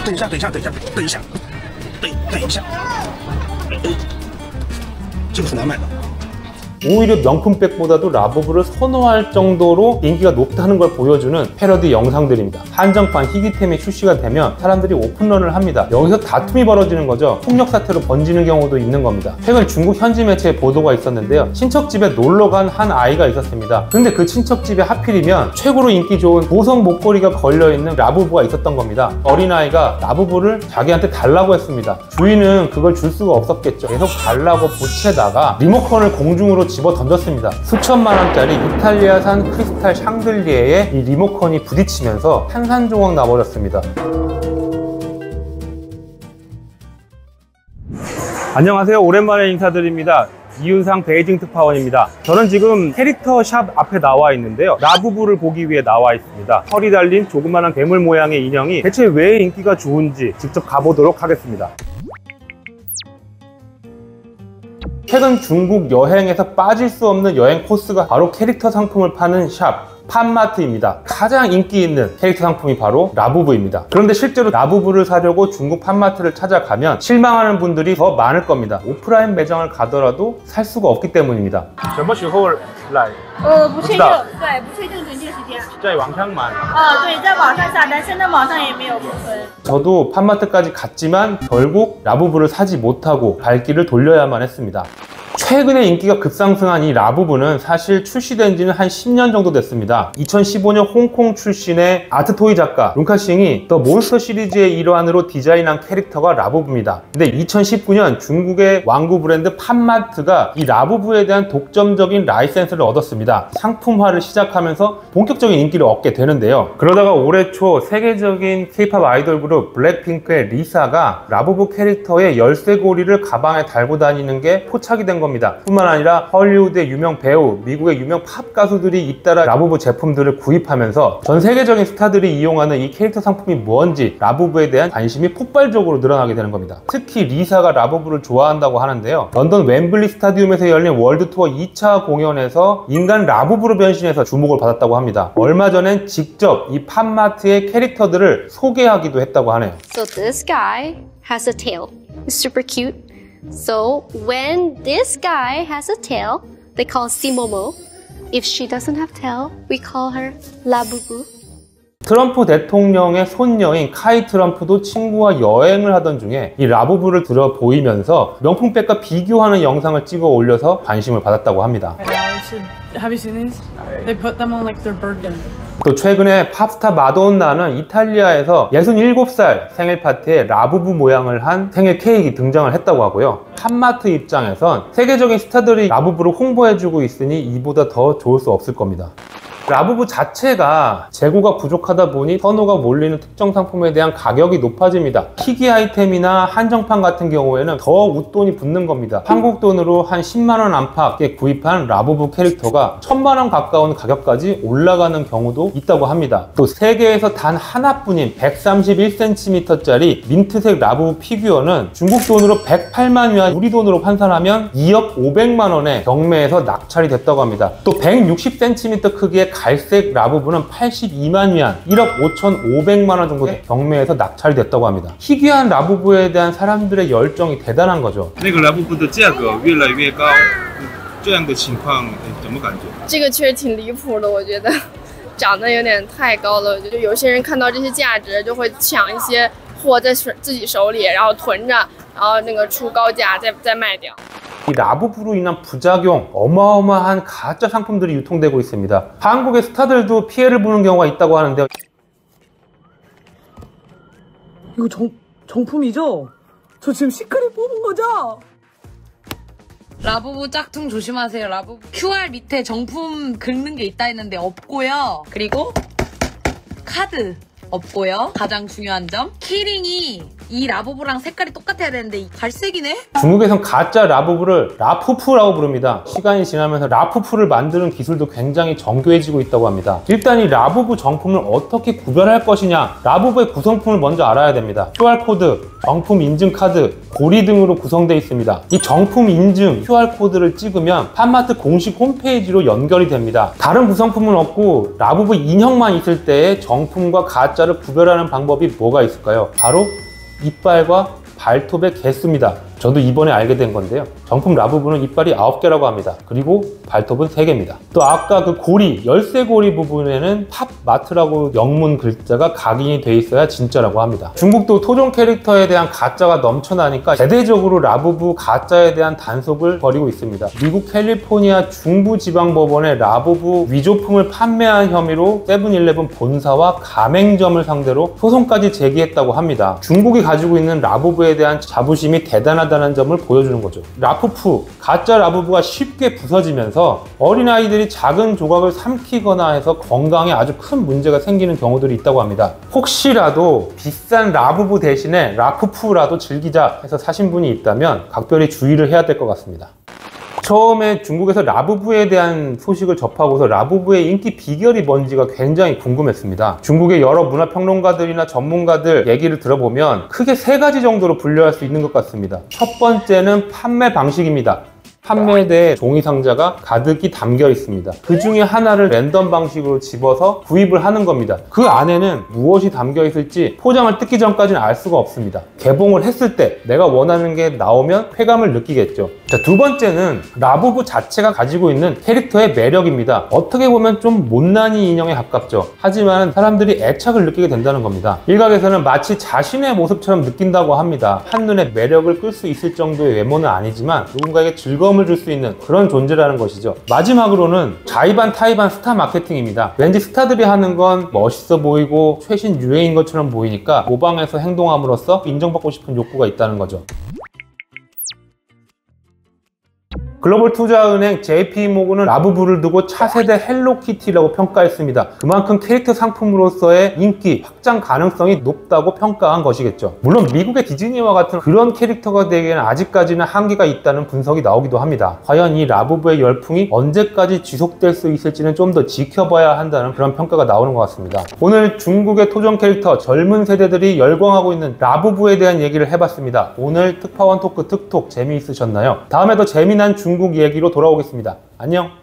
等一下，等一下，等一下，等一下，等一下，这个很难买的。 오히려 명품백보다도 라부부를 선호할 정도로 인기가 높다는 걸 보여주는 패러디 영상들입니다. 한정판 희귀템이 출시가 되면 사람들이 오픈런을 합니다. 여기서 다툼이 벌어지는 거죠. 폭력 사태로 번지는 경우도 있는 겁니다. 최근 중국 현지 매체에 보도가 있었는데요. 친척집에 놀러간 한 아이가 있었습니다. 근데 그 친척집에 하필이면 최고로 인기 좋은 보석 목걸이가 걸려있는 라부부가 있었던 겁니다. 어린아이가 라부부를 자기한테 달라고 했습니다. 주인은 그걸 줄 수가 없었겠죠. 계속 달라고 보채다가 리모컨을 공중으로 집어 던졌습니다. 수천만 원짜리 이탈리아산 크리스탈 샹들리에에 이 리모컨이 부딪히면서 산산조각 나버렸습니다. 안녕하세요. 오랜만에 인사드립니다. 이윤상 베이징 특파원입니다. 저는 지금 캐릭터 샵 앞에 나와 있는데요. 라부부를 보기 위해 나와 있습니다. 털이 달린 조그마한 괴물 모양의 인형이 대체 왜 인기가 좋은지 직접 가보도록 하겠습니다. 최근 중국 여행에서 빠질 수 없는 여행 코스가 바로 캐릭터 상품을 파는 샵 팜마트입니다. 가장 인기 있는 캐릭터 상품이 바로 라부부입니다. 그런데 실제로 라부부를 사려고 중국 팜마트를 찾아가면 실망하는 분들이 더 많을 겁니다. 오프라인 매장을 가더라도 살 수가 없기 때문입니다. 什么时候来?不确定，对，不确定准确时间。在网上买。对，在网上下单，现在网上也没有库存。 저도 팜마트까지 갔지만 결국 라부부를 사지 못하고 발길을 돌려야만 했습니다. 최근에 인기가 급상승한 이 라부부는 사실 출시된 지는 한 10년 정도 됐습니다. 2015년 홍콩 출신의 아트토이 작가 룬카싱이 더 몬스터 시리즈의 일환으로 디자인한 캐릭터가 라부부입니다. 근데 2019년 중국의 왕구 브랜드 팜마트가 이 라부부에 대한 독점적인 라이센스를 얻었습니다. 상품화를 시작하면서 본격적인 인기를 얻게 되는데요. 그러다가 올해 초 세계적인 K-팝 아이돌 그룹 블랙핑크의 리사가 라부부 캐릭터의 열쇠고리를 가방에 달고 다니는 게 포착이 된 겁니다. 뿐만 아니라 헐리우드의 유명 배우, 미국의 유명 팝 가수들이 잇따라 라부부 제품들을 구입하면서 전 세계적인 스타들이 이용하는 이 캐릭터 상품이 뭔지 라부부에 대한 관심이 폭발적으로 늘어나게 되는 겁니다. 특히 리사가 라부부를 좋아한다고 하는데요. 런던 웸블리 스타디움에서 열린 월드 투어 2차 공연에서 인간 라부부로 변신해서 주목을 받았다고 합니다. 얼마 전엔 직접 이 팜마트의 캐릭터들을 소개하기도 했다고 하네요. So this guy has a tail. It's super cute. So when this guy has a tail, they call Simomo. If she doesn't have tail, we call her Labubu. 트럼프 대통령의 손녀인 카이 트럼프도 친구와 여행을 하던 중에 이 라부부를 들어 보이면서 명품백과 비교하는 영상을 찍어 올려서 관심을 받았다고 합니다. Have you seen these? They put them on like their birthday. 또 최근에 팝스타 마돈나는 이탈리아에서 67살 생일 파티에 라부부 모양을 한 생일 케이크 등장을 했다고 하고요. 팜마트 입장에선 세계적인 스타들이 라부부를 홍보해주고 있으니 이보다 더 좋을 수 없을 겁니다. 라부부 자체가 재고가 부족하다 보니 선호가 몰리는 특정 상품에 대한 가격이 높아집니다. 희귀 아이템이나 한정판 같은 경우에는 더 웃돈이 붙는 겁니다. 한국 돈으로 한 10만원 안팎에 구입한 라부부 캐릭터가 1000만원 가까운 가격까지 올라가는 경우도 있다고 합니다. 또 세계에서 단 하나뿐인 131cm짜리 민트색 라부부 피규어는 중국 돈으로 108만 위안, 우리 돈으로 환산하면 2억 500만원에 경매에서 낙찰이 됐다고 합니다. 또 160cm 크기의 갈색 라부부는 82만 위안, 1억 5,500만원 정도 경매에서 낙찰이 됐다고 합니다. 희귀한 라부부에 대한 사람들의 열정이 대단한 거죠. 那个拉布布的价格越来越高，这样的情况怎么感觉？这个确实挺离谱的，我觉得涨得有点太高了。就有些人看到这些价值，就会抢一些货在自己手里，然后囤着，然后那个出高价再卖掉。 이 라부부로 인한 부작용, 어마어마한 가짜 상품들이 유통되고 있습니다. 한국의 스타들도 피해를 보는 경우가 있다고 하는데요. 이거 정품이죠? 저 지금 시크릿 뽑은 거죠? 라부부 짝퉁 조심하세요. 라부부 QR 밑에 정품 긁는 게 있다 했는데 없고요. 그리고 카드 없고요. 가장 중요한 점, 키링이 이 라부부랑 색깔이 똑같아야 되는데 이 갈색이네? 중국에선 가짜 라부부를 라푸푸라고 부릅니다. 시간이 지나면서 라푸푸를 만드는 기술도 굉장히 정교해지고 있다고 합니다. 일단 이 라부부 정품을 어떻게 구별할 것이냐, 라부부의 구성품을 먼저 알아야 됩니다. QR코드, 정품 인증카드, 고리 등으로 구성되어 있습니다. 이 정품 인증 QR코드를 찍으면 팜마트 공식 홈페이지로 연결이 됩니다. 다른 구성품은 없고 라부부 인형만 있을 때의 정품과 가짜를 구별하는 방법이 뭐가 있을까요? 바로 이빨과 발톱의 개수입니다. 저도 이번에 알게 된 건데요. 정품 라부부는 이빨이 9개라고 합니다. 그리고 발톱은 3개입니다. 또 아까 그 고리, 열쇠고리 부분에는 팝마트라고 영문 글자가 각인이 돼 있어야 진짜라고 합니다. 중국도 토종 캐릭터에 대한 가짜가 넘쳐나니까 대대적으로 라부부 가짜에 대한 단속을 벌이고 있습니다. 미국 캘리포니아 중부지방법원에 라부부 위조품을 판매한 혐의로 세븐일레븐 본사와 가맹점을 상대로 소송까지 제기했다고 합니다. 중국이 가지고 있는 라부부에 대한 자부심이 대단하다는 점을 보여주는 거죠. 라푸푸, 가짜 라부부가 쉽게 부서지면서 어린아이들이 작은 조각을 삼키거나 해서 건강에 아주 큰 문제가 생기는 경우들이 있다고 합니다. 혹시라도 비싼 라부부 대신에 라푸푸라도 즐기자 해서 사신 분이 있다면 각별히 주의를 해야 될 것 같습니다. 처음에 중국에서 라부부에 대한 소식을 접하고서 라부부의 인기 비결이 뭔지가 굉장히 궁금했습니다. 중국의 여러 문화평론가들이나 전문가들 얘기를 들어보면 크게 3가지 정도로 분류할 수 있는 것 같습니다. 첫 번째는 판매 방식입니다. 판매대에 종이 상자가 가득히 담겨 있습니다. 그 중에 하나를 랜덤 방식으로 집어서 구입을 하는 겁니다. 그 안에는 무엇이 담겨 있을지 포장을 뜯기 전까지는 알 수가 없습니다. 개봉을 했을 때 내가 원하는 게 나오면 쾌감을 느끼겠죠. 자, 두 번째는 라부부 자체가 가지고 있는 캐릭터의 매력입니다. 어떻게 보면 좀 못난이 인형에 가깝죠. 하지만 사람들이 애착을 느끼게 된다는 겁니다. 일각에서는 마치 자신의 모습처럼 느낀다고 합니다. 한눈에 매력을 끌 수 있을 정도의 외모는 아니지만 누군가에게 즐거움을 줄 수 있는 그런 존재라는 것이죠. 마지막으로는 자의반 타의반 스타 마케팅입니다. 왠지 스타들이 하는 건 멋있어 보이고 최신 유행인 것처럼 보이니까 모방해서 행동함으로써 인정받고 싶은 욕구가 있다는 거죠. 글로벌 투자은행 JP모건은 라부부를 두고 차세대 헬로키티라고 평가했습니다. 그만큼 캐릭터 상품으로서의 인기, 확장 가능성이 높다고 평가한 것이겠죠. 물론 미국의 디즈니와 같은 그런 캐릭터가 되기에는 아직까지는 한계가 있다는 분석이 나오기도 합니다. 과연 이 라부부의 열풍이 언제까지 지속될 수 있을지는 좀 더 지켜봐야 한다는 그런 평가가 나오는 것 같습니다. 오늘 중국의 토종 캐릭터, 젊은 세대들이 열광하고 있는 라부부에 대한 얘기를 해봤습니다. 오늘 특파원 토크 특톡 재미있으셨나요? 다음에 더 재미난 중국 얘기로 돌아오겠습니다. 안녕!